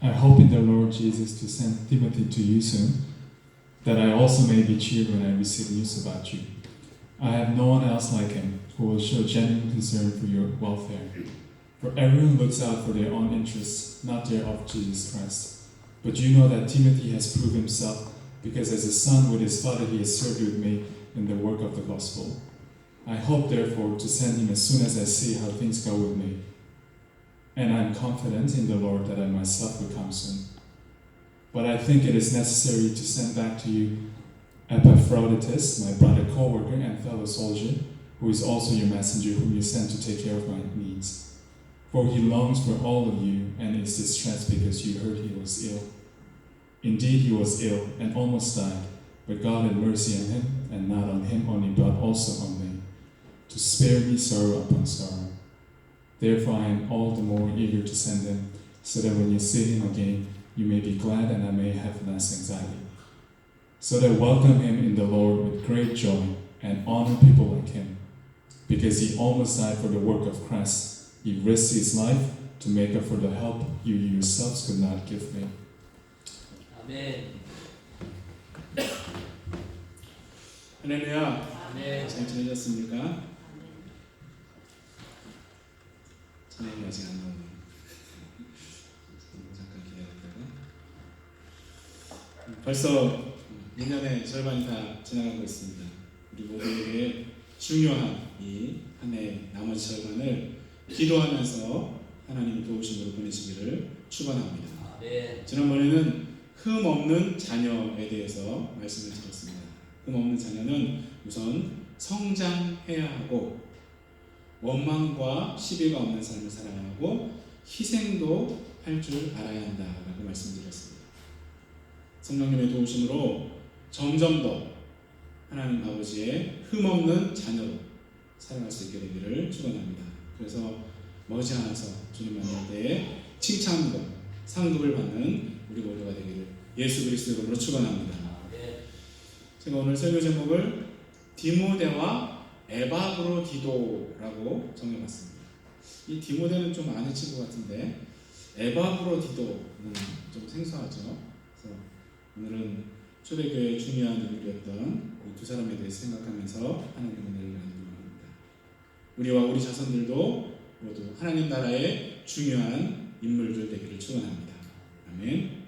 I hope in the Lord Jesus to send Timothy to you soon, that I also may be cheered when I receive news about you. I have no one else like him who will show genuine concern for your welfare. For everyone looks out for their own interests, not their of Jesus Christ. But you know that Timothy has proved himself, because as a son with his father he has served with me in the work of the gospel. I hope therefore to send him as soon as I see how things go with me. And I am confident in the Lord that I myself will come soon. But I think it is necessary to send back to you Epaphroditus, my brother co-worker and fellow soldier, who is also your messenger whom you sent to take care of my needs. For he longs for all of you and is distressed because you heard he was ill. Indeed he was ill and almost died, but God had mercy on him, and not on him only but also on me, to spare me sorrow upon sorrow. Therefore I am all the more eager to send him, so that when you see him again, you may be glad and I may have less anxiety. So that welcome him in the Lord with great joy and honor people like him, because he almost died for the work of Christ. He risked his life to make up for the help you yourselves could not give me. 아멘. 할렐루야. 아멘. 잘 지내셨습니까? 찬양이 아직 안 나오네요. 잠깐 기다렸다가. 벌써 1년의 절반이 다 지나가고 있습니다. 우리 모두에게 중요한 이 한 해 나머지 절반을 기도하면서 하나님의 도우심으로 보내시기를 축원합니다. 아멘. 지난번에는 흠 없는 자녀에 대해서 말씀을 드렸습니다. 흠 없는 자녀는 우선 성장해야 하고 원망과 시비가 없는 삶을 살아야 하고 희생도 할 줄 알아야 한다라고 말씀드렸습니다. 성령님의 도우심으로 점점 더 하나님 아버지의 흠 없는 자녀로 살아갈 수 있게 되기를 축원합니다. 그래서 머지않아서 주님 만날 때에 칭찬과 상급을 받는 우리 모두가 되기를 예수 그리스도의 이름으로 축원합니다. 제가 오늘 설교 제목을 디모데와 에바브로디도라고 정해봤습니다. 이 디모데는 좀 아는 친구 같은데 에바브로디도는 좀 생소하죠. 그래서 오늘은 초대교회의 중요한 인물이었던 이 두 사람에 대해서 생각하면서 하나님의 은혜를 나누려고 합니다. 우리와 우리 자손들도 모두 하나님 나라의 중요한 인물들 되기를 축원합니다. 아멘.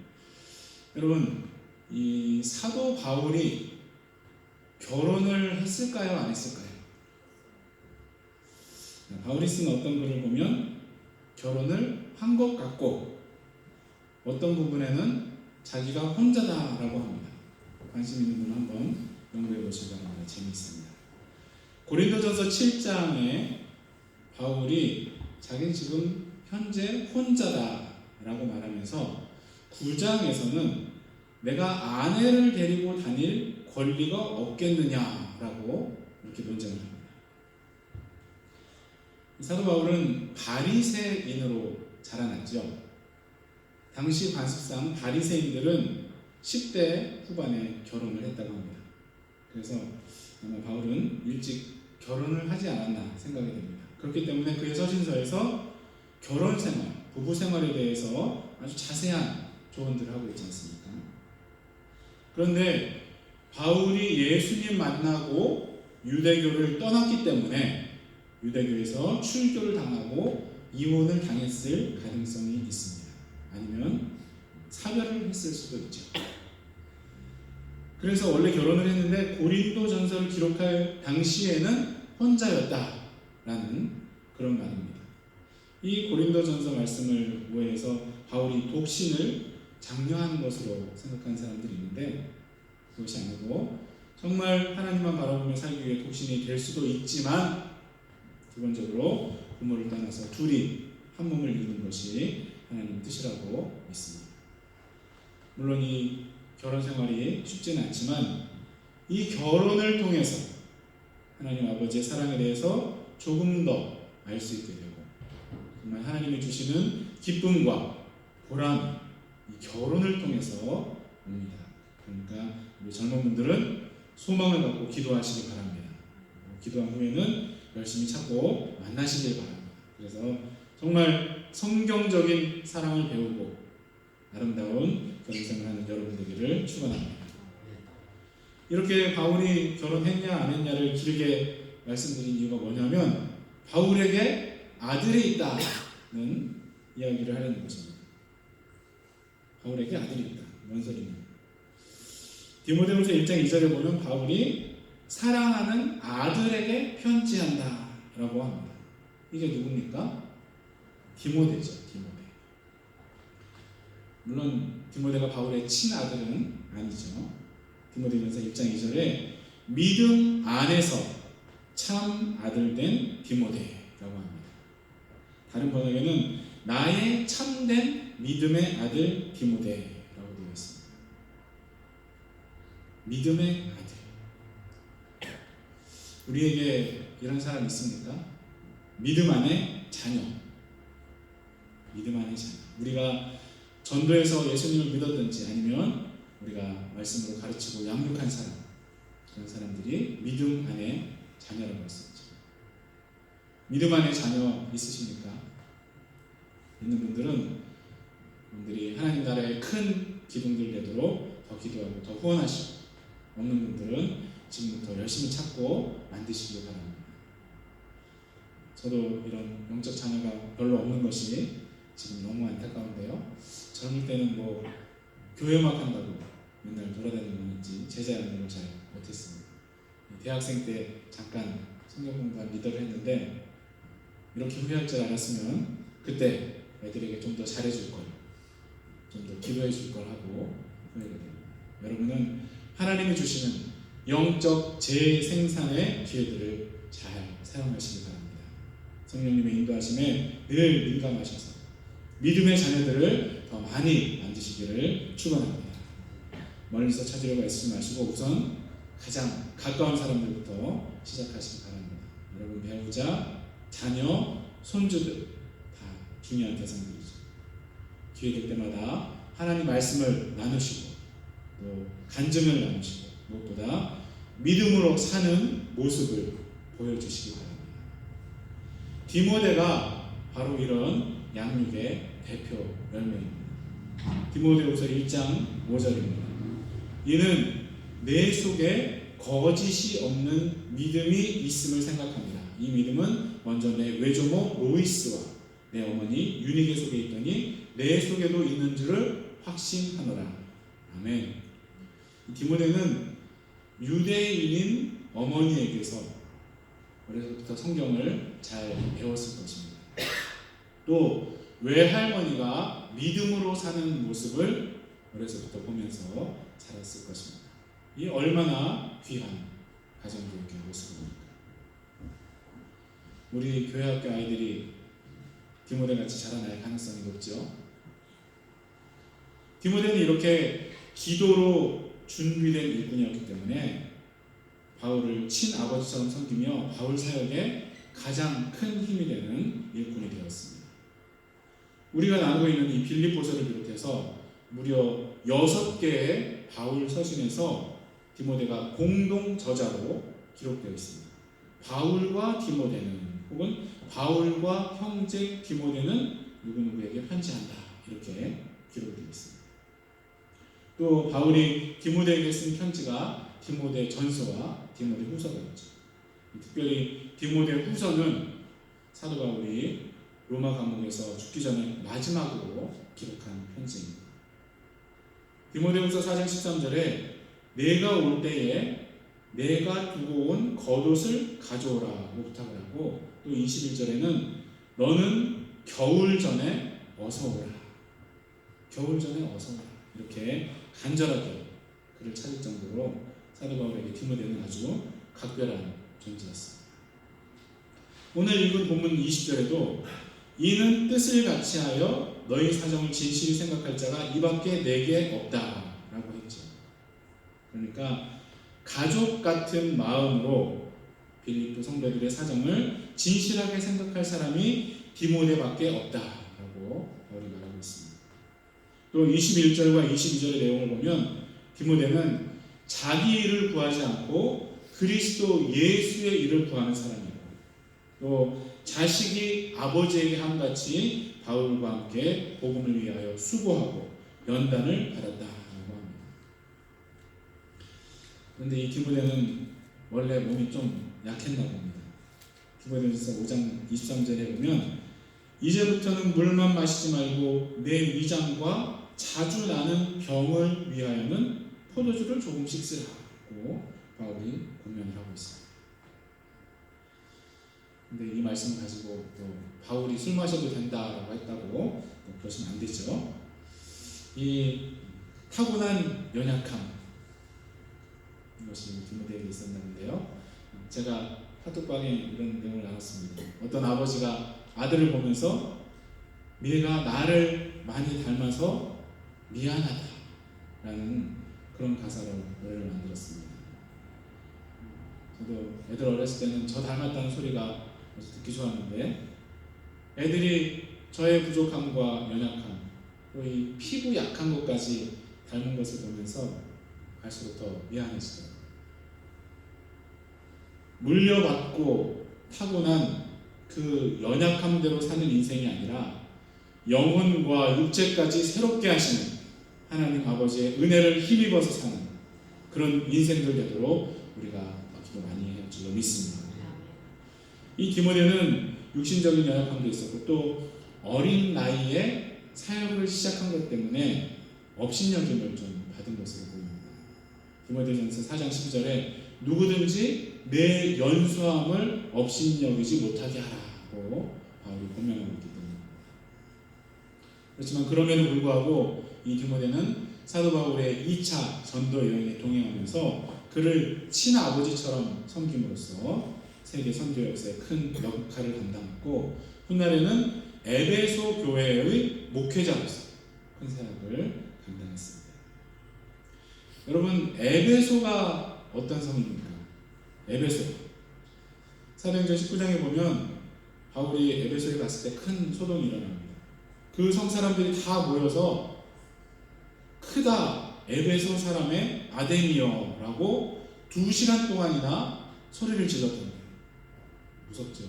여러분, 이 사도 바울이 결혼을 했을까요? 안 했을까요? 바울이 쓴 어떤 글을 보면 결혼을 한 것 같고 어떤 부분에는 자기가 혼자다라고 합니다. 관심 있는 분은 한번 연구해 보시기 바랍니다. 재미있습니다. 고린도전서 7장에 바울이 자기는 지금 현재 혼자다라고 말하면서 9장에서는 내가 아내를 데리고 다닐 권리가 없겠느냐라고 이렇게 논쟁을 합니다. 사도 바울은 바리새인으로 자라났죠. 당시 관습상 바리새인들은 10대 후반에 결혼을 했다고 합니다. 그래서 아마 바울은 일찍 결혼을 하지 않았나 생각이 됩니다. 그렇기 때문에 그의 서신서에서 결혼 생활, 부부 생활에 대해서 아주 자세한 조언들을 하고 있지 않습니까? 그런데 바울이 예수님 만나고 유대교를 떠났기 때문에 유대교에서 출교를 당하고 이혼을 당했을 가능성이 있습니다. 아니면 사별을 했을 수도 있죠. 그래서 원래 결혼을 했는데 고린도전서를 기록할 당시에는 혼자였다라는 그런 말입니다. 이 고린도전서 말씀을 오해해서 바울이 독신을 장려하는 것으로 생각하는 사람들이 있는데 그것이 아니고 정말 하나님만 바라보며 살기 위해 독신이 될 수도 있지만 기본적으로 부모를 떠나서 둘이 한 몸을 이루는 것이 하나님의 뜻이라고 믿습니다. 물론 이 결혼 생활이 쉽지는 않지만 이 결혼을 통해서 하나님 아버지의 사랑에 대해서 조금 더 알 수 있게 되고 정말 하나님이 주시는 기쁨과 보람이 이 결혼을 통해서 옵니다. 그러니까 우리 젊은 분들은 소망을 갖고 기도하시기 바랍니다. 기도한 후에는 열심히 찾고 만나시길 바랍니다. 그래서 정말 성경적인 사랑을 배우고 아름다운 결혼 생활하는 여러분 되기를 축원합니다. 이렇게 바울이 결혼했냐 안 했냐를 길게 말씀드린 이유가 뭐냐면 바울에게 아들이 있다는 이야기를 하려는 것입니다. 바울에게 아들이 있다. 뭔 소리냐? 디모데후서 1장 2절에 보면 바울이 사랑하는 아들에게 편지한다 라고 합니다. 이게 누굽니까? 디모데죠. 디모데. 물론 디모데가 바울의 친아들은 아니죠. 디모데전서 1장 2절에 믿음 안에서 참 아들 된 디모데라고 합니다. 다른 번역에는 나의 참된 믿음의 아들 디모데라고 되어 있습니다. 믿음의 아들. 우리에게 이런 사람 있습니까? 믿음 안에 자녀. 믿음 안에 자녀. 우리가 전도에서 예수님을 믿었든지 아니면 우리가 말씀으로 가르치고 양육한 사람, 그런 사람들이 믿음 안에 자녀라고 했었죠. 믿음 안에 자녀 있으십니까? 있는 분들이 하나님 나라의 큰 기둥들 되도록 더 기도하고 더 후원하시고, 없는 분들은 지금부터 열심히 찾고 만드시기 바랍니다. 저도 이런 영적 자녀가 별로 없는 것이 지금 너무 안타까운데요. 젊을 때는 뭐 교회만 한다고 맨날 돌아다니는지 제자하는 걸 잘 못했습니다. 대학생 때 잠깐 성경 공부한 리더를 했는데 이렇게 후회할 줄 알았으면 그때 애들에게 좀 더 잘해줄 걸, 좀 더 기도해 줄 걸 하고 후회가 됩니다. 여러분은 하나님이 주시는 영적 재생산의 기회들을 잘 사용하시기 바랍니다. 성령님의 인도하심에 늘 민감하셔서 믿음의 자녀들을 더 많이 만드시기를 축원합니다. 멀리서 찾으려고 애쓰지 마시고 우선 가장 가까운 사람들부터 시작하시기 바랍니다. 여러분 배우자, 자녀, 손주들 다 중요한 대상들이죠. 기회 될 때마다 하나님 말씀을 나누시고 또 간증을 나누시고 무엇보다 믿음으로 사는 모습을 보여주시기 바랍니다. 디모데가 바로 이런 양육의 대표 열매입니다. 디모데후서 1장 5절입니다. 이는 내 속에 거짓이 없는 믿음이 있음을 생각합니다. 이 믿음은 먼저 내 외조모 로이스와 내 어머니 유니게 속에 있더니 내 속에도 있는 줄을 확신하노라. 아멘. 디모데는 유대인인 어머니에게서 어려서부터 성경을 잘 배웠을 것입니다. 또 외할머니가 믿음으로 사는 모습을 어려서부터 보면서 자랐을 것입니다. 이 얼마나 귀한 가정교육의 모습입니까? 우리 교회학교 아이들이 디모데같이 자라날 가능성이 높죠. 디모데는 이렇게 기도로 준비된 일꾼이었기 때문에 바울을 친아버지처럼 섬기며 바울 사역에 가장 큰 힘이 되는 일꾼이 되었습니다. 우리가 나누고 있는 이 빌립보서를 비롯해서 무려 6개의 바울 서신에서 디모데가 공동 저자로 기록되어 있습니다. 바울과 디모데는 혹은 바울과 형제 디모데는 누구누구에게 편지한다 이렇게 기록되어 있습니다. 또 바울이 디모데에게 쓴 편지가 디모데 전서와 디모데 후서가 있죠. 특별히 디모데 후서는 사도 바울이 로마 감옥에서 죽기 전에 마지막으로 기록한 편지입니다. 디모데후서 4장 13절에 내가 올 때에 내가 두고 온 겉옷을 가져오라고 부탁을 하고, 또 21절에는 너는 겨울 전에 어서 오라. 겨울 전에 어서 오라. 이렇게 간절하게 그를 찾을 정도로 사도 바울에게 디모데는 아주 각별한 존재였습니다. 오늘 읽은 본문 20절에도 이는 뜻을 같이 하여 너희 사정을 진실히 생각할 자가 이밖에 내게 없다라고 했죠. 그러니까 가족 같은 마음으로 빌립보 성도들의 사정을 진실하게 생각할 사람이 디모데밖에 없다라고 바울이 말하고 있습니다. 또 21절과 22절의 내용을 보면 디모데는 자기 일을 구하지 않고 그리스도 예수의 일을 구하는 사람이고, 또 자식이 아버지에게 함같이 바울과 함께 복음을 위하여 수고하고 연단을 받았다라고 합니다. 그런데 이 디모데는 원래 몸이 좀 약했나 봅니다. 디모데전서 5장 23절에 보면 이제부터는 물만 마시지 말고 내 위장과 자주 나는 병을 위하여는 포도주를 조금씩 쓰라고 바울이 권면을 하고 있습니다. 근데 이 말씀을 가지고 또 바울이 술 마셔도 된다라고 했다고 그러시면 안 되죠. 이 타고난 연약함 이것이 디모데에게 있었는데요. 제가 카톡방에 이런 내용을 나눴습니다. 어떤 아버지가 아들을 보면서 얘가 나를 많이 닮아서 미안하다라는 그런 가사로 노래를 만들었습니다. 저도 애들 어렸을 때는 저 닮았다는 소리가 듣기 좋았는데 애들이 저의 부족함과 연약함, 또 이 피부 약한 것까지 닮은 것을 보면서 갈수록 더 미안해지더라고요. 물려받고 타고난 그 연약함대로 사는 인생이 아니라 영혼과 육체까지 새롭게 하시는 하나님 아버지의 은혜를 힘입어서 사는 그런 인생들 되도록 우리가 기도 많이 할 줄로 믿습니다. 이 디모데는 육신적인 연약함도 있었고 또 어린 나이에 사역을 시작한 것 때문에 업신여김을 좀 받은 것으로 보입니다. 디모데전서 4장 12절에 누구든지 내 연수함을 업신여기지 못하게 하라고 바울이 권면하고 있기 때문입니다. 그렇지만 그럼에도 불구하고 이 디모데는 사도 바울의 2차 전도 여행에 동행하면서 그를 친아버지처럼 섬김으로써 세계 선교 역사에 큰 역할을 감당했고 훗날에는 에베소 교회의 목회자로서 큰 사역을 감당했습니다. 여러분 에베소가 어떤 성입니까? 에베소 사도행전 19장에 보면 바울이 에베소에 갔을 때 큰 소동이 일어납니다. 그 성 사람들이 다 모여서 크다 에베소 사람의 아데미어라고 2시간 동안이나 소리를 질렀던 거예요. 무섭죠?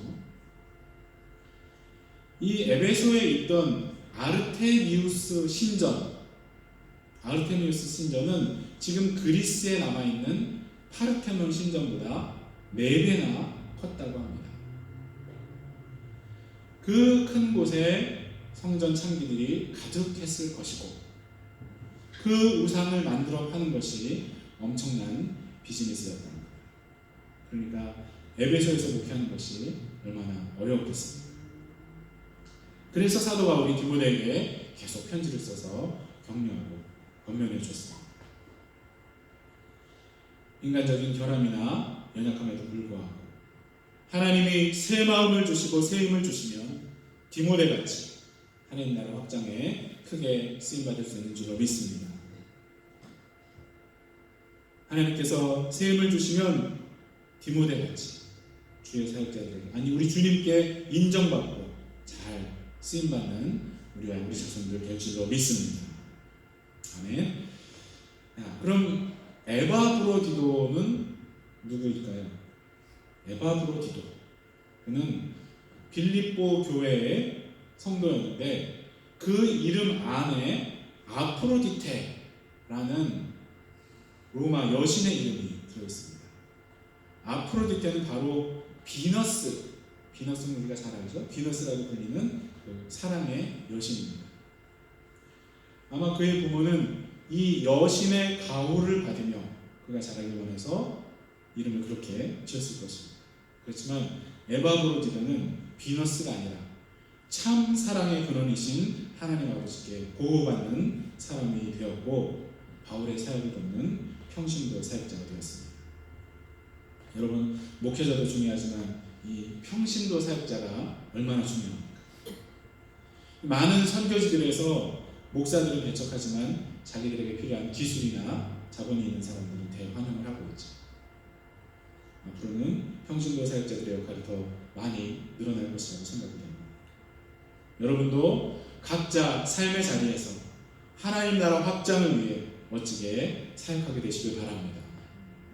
이 에베소에 있던 아르테미우스 신전은 지금 그리스에 남아있는 파르테논 신전보다 4배나 컸다고 합니다. 그 큰 곳에 성전 창기들이 가득했을 것이고 그 우상을 만들어 파는 것이 엄청난 비즈니스였던 거예요. 그러니까 에베소에서 목회하는 것이 얼마나 어려웠겠습니까? 그래서 사도 바울이 디모데에게 계속 편지를 써서 격려하고 권면해 줬습니다. 인간적인 결함이나 연약함에도 불구하고 하나님이 새 마음을 주시고 새 힘을 주시면 디모데같이 하나님 나라 확장에 크게 쓰임받을 수 있는 줄로 믿습니다. 하나님께서 새 힘을 주시면 디모데같이 주의 사역자들에게 아니 우리 주님께 인정받고 잘 쓰임받는 우리와 우리 자손들 될 줄로 믿습니다. 아멘. 그럼 에바브로디도는 누구일까요? 에바브로디도 그는 빌립보 교회의 성도였는데 그 이름 안에 아프로디테라는 로마 여신의 이름이 들어있습니다. 아프로디테는 바로 비너스는 우리가 잘 알죠? 비너스라고 불리는 그 사랑의 여신입니다. 아마 그의 부모는 이 여신의 가호를 받으며 그가 자라길 원해서 이름을 그렇게 지었을 것입니다. 그렇지만 에바브로디도는 비너스가 아니라 참 사랑의 근원이신 하나님 아버지께 보호받는 사람이 되었고 바울의 사역을 돕는 평신도 사역자가 되었습니다. 여러분 목회자도 중요하지만 이 평신도 사역자가 얼마나 중요합니까? 많은 선교지들에서 목사들을 배척하지만 자기들에게 필요한 기술이나 자본이 있는 사람들은 대환영을 하고 있죠. 앞으로는 평신도 사역자들의 역할이 더 많이 늘어날 것이라고 생각됩니다. 여러분도 각자 삶의 자리에서 하나님 나라 확장을 위해 멋지게 사역하게 되시길 바랍니다.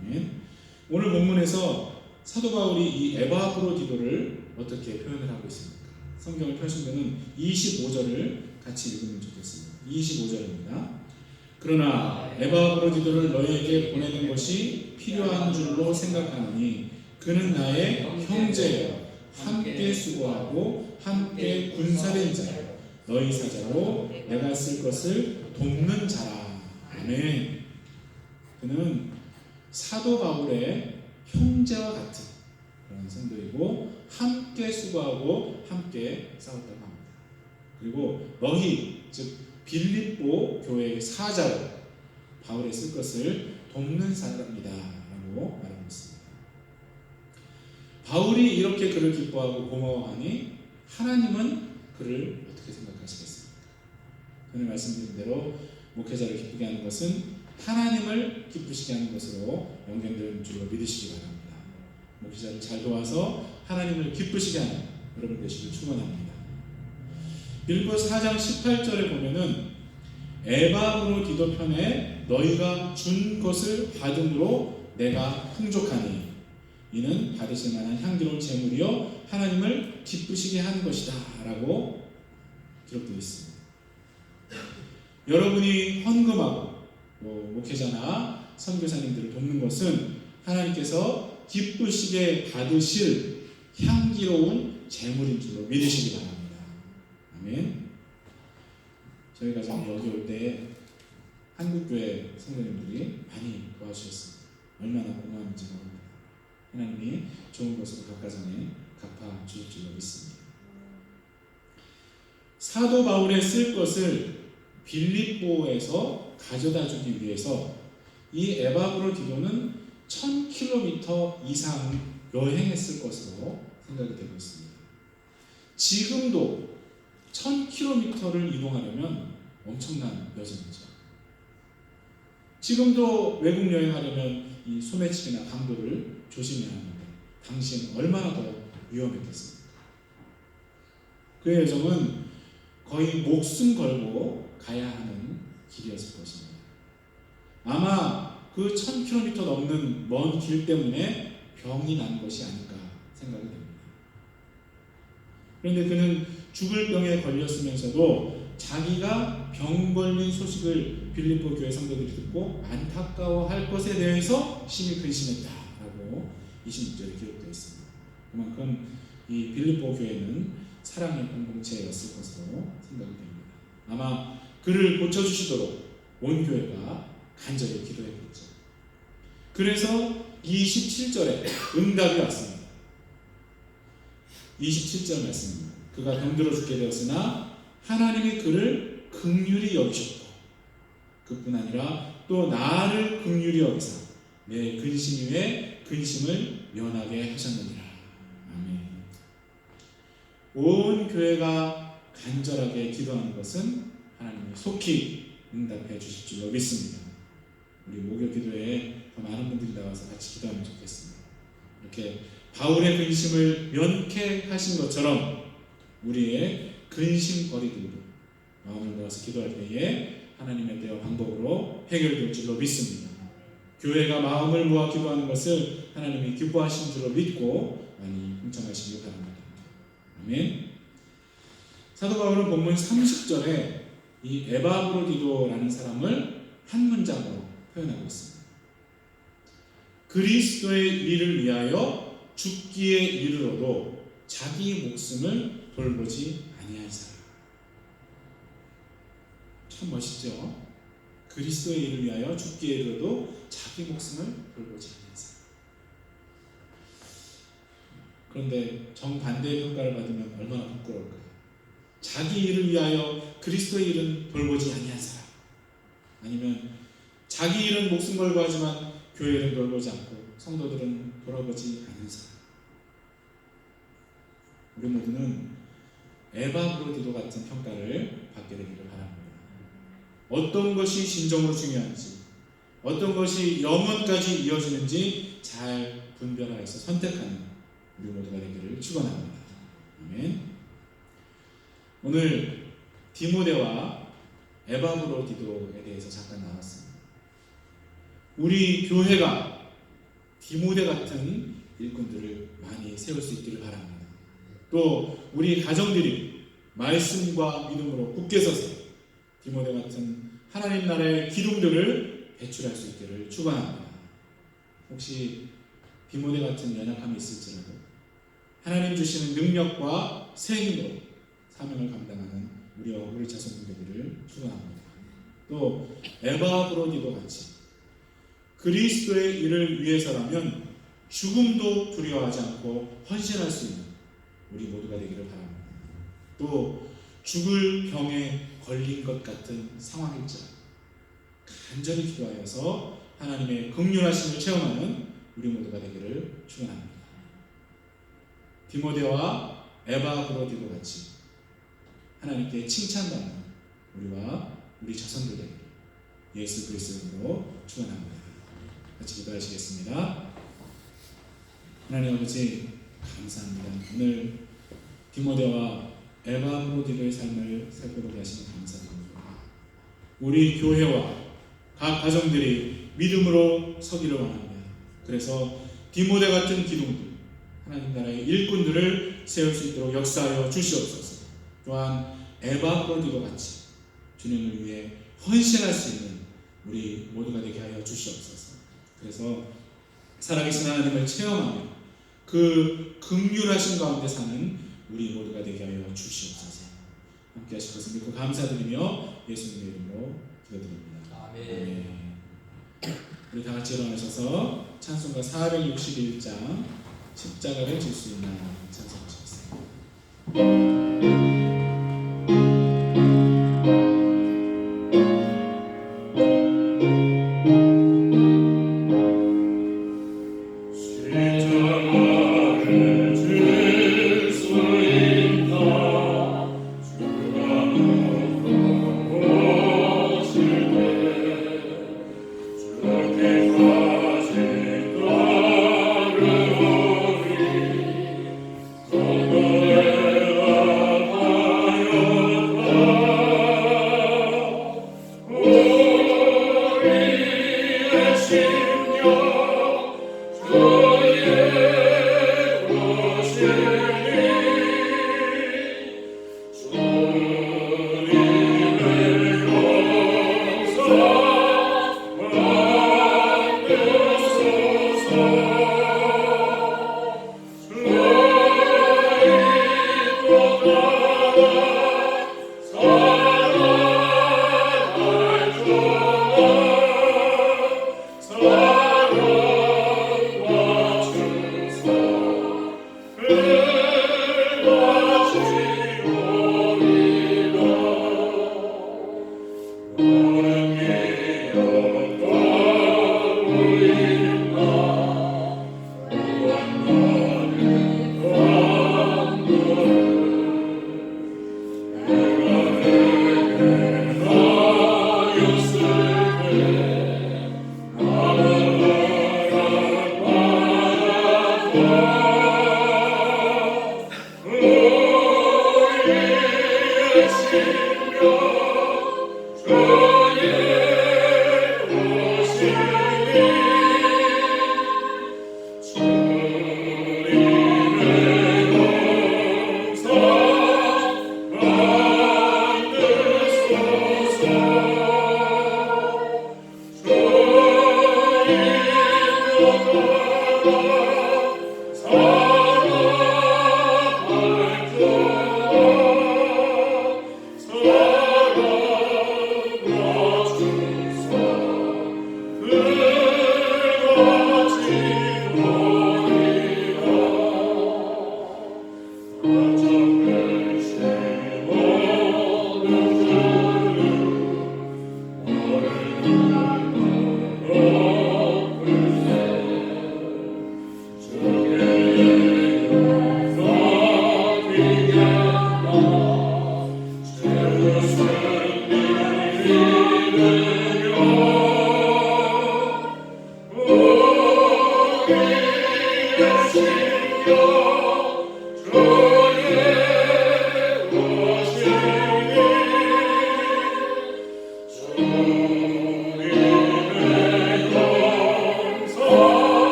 아멘. 오늘 본문에서 사도 바울이 이 에바브로디도를 어떻게 표현을 하고 있습니까? 성경을 펴시면은 25절을 같이 읽으면 좋겠습니다. 25절입니다. 그러나 에바브로디도를 너희에게 보내는 것이 필요한 줄로 생각하노니 그는 나의 형제여 함께 수고하고 함께 군사된 자여 너희 사자로 내가 쓸 것을 돕는 자라. 아멘. 그는 사도 바울의 형제와 같은 그런 성도이고 함께 수고하고 함께 싸웠다고 합니다. 그리고 너희 즉 빌립보 교회의 사자로 바울의 쓸 것을 돕는 사람이다 라고 말하고 있습니다. 바울이 이렇게 그를 기뻐하고 고마워하니 하나님은 그를 어떻게 생각하시겠습니까? 오늘 말씀드린 대로 목회자를 기쁘게 하는 것은 하나님을 기쁘시게 하는 것으로 연결된 줄로 믿으시기 바랍니다. 목회자를 잘 도와서 하나님을 기쁘시게 하는 여러분 되시길 축원합니다. 빌립보 4장 18절에 보면은 에바브로디도 편에 너희가 준 것을 받음으로 내가 풍족하니 이는 받으실 만한 향기로운 제물이요 하나님을 기쁘시게 하는 것이다 라고 기록되어 있습니다. 여러분이 헌금하고 목회자나 선교사님들을 돕는 것은 하나님께서 기쁘시게 받으실 향기로운 제물인 줄로 믿으시기 바랍니다. 아멘. 저희 가정 여기 올 때 한국교회 성도님들이 많이 도와주셨습니다. 얼마나 고마운지 모릅니다. 하나님이 좋은 것으로 각 가정에 갚아 주실 줄로 믿습니다. 사도 바울의 쓸 것을 빌립보에서 가져다 주기 위해서 이 에바브로디도는 1000km 이상 여행했을 것으로 생각이 되고 있습니다. 지금도 1000km를 이동하려면 엄청난 여정이죠. 지금도 외국 여행하려면 이 소매치기나 강도를 조심해야 하는데 당시에는 얼마나 더 위험했겠습니까? 그의 여정은 거의 목숨 걸고 가야 하는 길이었을 것입니다. 아마 그 1000km 넘는 먼 길 때문에 병이 난 것이 아닐까 생각이 됩니다. 그런데 그는 죽을 병에 걸렸으면서도 자기가 병 걸린 소식을 빌립보 교회 성도들이 듣고 안타까워할 것에 대해서 심히 근심했다라고 26절에 기록되어 있습니다. 그만큼 이 빌립보 교회는 사랑의 공동체였을 것으로 생각이 됩니다. 아마 그를 고쳐주시도록 온 교회가 간절히 기도했겠죠. 그래서 27절에 응답이 왔습니다. 27절 말씀입니다. 그가 병들어 죽게 되었으나 하나님이 그를 긍휼히 여기셨고 그뿐 아니라 또 나를 긍휼히 여기사 내 근심 위에 근심을 면하게 하셨느니라. 아멘. 온 교회가 간절하게 기도하는 것은 하나님이 속히 응답해 주실 줄로 믿습니다. 우리 목요 기도회에 더 많은 분들이 나와서 같이 기도하면 좋겠습니다. 이렇게 바울의 근심을 면케하신 것처럼 우리의 근심거리들도 마음을 모아서 기도할 때에 하나님의 때와 방법으로 해결될 줄로 믿습니다. 교회가 마음을 모아 기도하는 것을 하나님이 기뻐하시는 줄로 믿고 많이 동참하시기 바랍니다. 아멘. 사도 바울은 본문 30절에 이 에바브로디도라는 사람을 한 문장으로 표현하고 있습니다. 그리스도의 일을 위하여 죽기에 이르러도 자기 목숨을 돌보지 아니한 사람. 참 멋있죠? 그리스도의 일을 위하여 죽기에 이르러도 자기 목숨을 돌보지 아니한 사람. 그런데 정반대의 평가를 받으면 얼마나 부끄러울까요? 자기 일을 위하여 그리스도의 일은 돌보지 아니한 사람. 아니면 자기 일은 목숨 걸고 하지만 교회 일은 돌보지 않고 성도들은 돌아보지 않는 사람. 우리 모두는 에바브로디도 같은 평가를 받게 되기를 바랍니다. 어떤 것이 진정으로 중요한지, 어떤 것이 영원까지 이어지는지 잘 분별하여서 선택하는 우리 모두가 되기를 축원합니다. 아멘. 오늘 디모데와 에바브로디도에 대해서 잠깐 나눴습니다. 우리 교회가 디모데 같은 일꾼들을 많이 세울 수 있기를 바랍니다. 또 우리 가정들이 말씀과 믿음으로 굳게 서서 디모데 같은 하나님 나라의 기둥들을 배출할 수 있기를 축원합니다. 혹시 디모데 같은 연약함이 있을지라도 하나님 주시는 능력과 새 힘으로 사명을 감당하는 우리 자손들 되기를 축원합니다. 또 에바브로디도 같이 그리스도의 일을 위해서라면 죽음도 두려워하지 않고 헌신할 수 있는 우리 모두가 되기를 바랍니다. 또 죽을 병에 걸린 것 같은 상황일지라도 간절히 기도하여서 하나님의 긍휼하심을 체험하는 우리 모두가 되기를 축원합니다. 디모데와 에바브로디도 같이 하나님께 칭찬받는 우리와 우리 자손들 되기를 예수 그리스도로 축원합니다. 같이 기도하시겠습니다. 하나님 아버지 감사합니다. 오늘 디모데와 에바브로디의 삶을 살펴보게 하시니 감사드립니다. 우리 교회와 각 가정들이 믿음으로 서기를 원합니다. 그래서 디모데 같은 기둥들, 하나님 나라의 일꾼들을 세울 수 있도록 역사하여 주시옵소서. 또한 에바브로디도 같이 주님을 위해 헌신할 수 있는 우리 모두가 되게 하여 주시옵소서. 그래서 살아계신 하나님을 체험하며 그 긍휼하신 가운데 사는 우리 모두가 되게 하여 주시옵소서. 함께 하실 것을 믿고 감사드리며 예수님의 이름으로 기도드립니다. 아멘. 우리 다 같이 일어나셔서 찬송가 461장 십자가를 질 수 있나 찬송하시겠습니다. 주여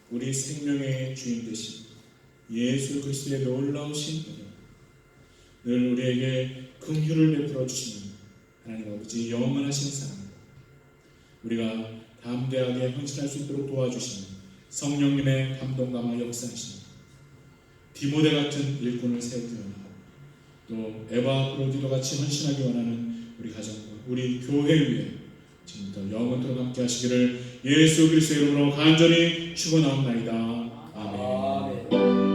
우리 생명의 주인 되신 예수 그리스도의 놀라우신 은혜, 늘 우리에게 긍휼을 베풀어 주시는 하나님 아버지 영원하신 사랑, 우리가 담대하게 헌신할 수 있도록 도와주시는 성령님의 감동감화 역사하시는 디모데 같은 일꾼을 세우기 원하고 또 에바 브로디도 같이 헌신하기 원하는 우리 가정과 우리 교회를 위해 지금부터 영원토록 함께 하시기를 예수 그리스도의 이름으로 간절히 축원하옵나이다. 아멘. 아멘.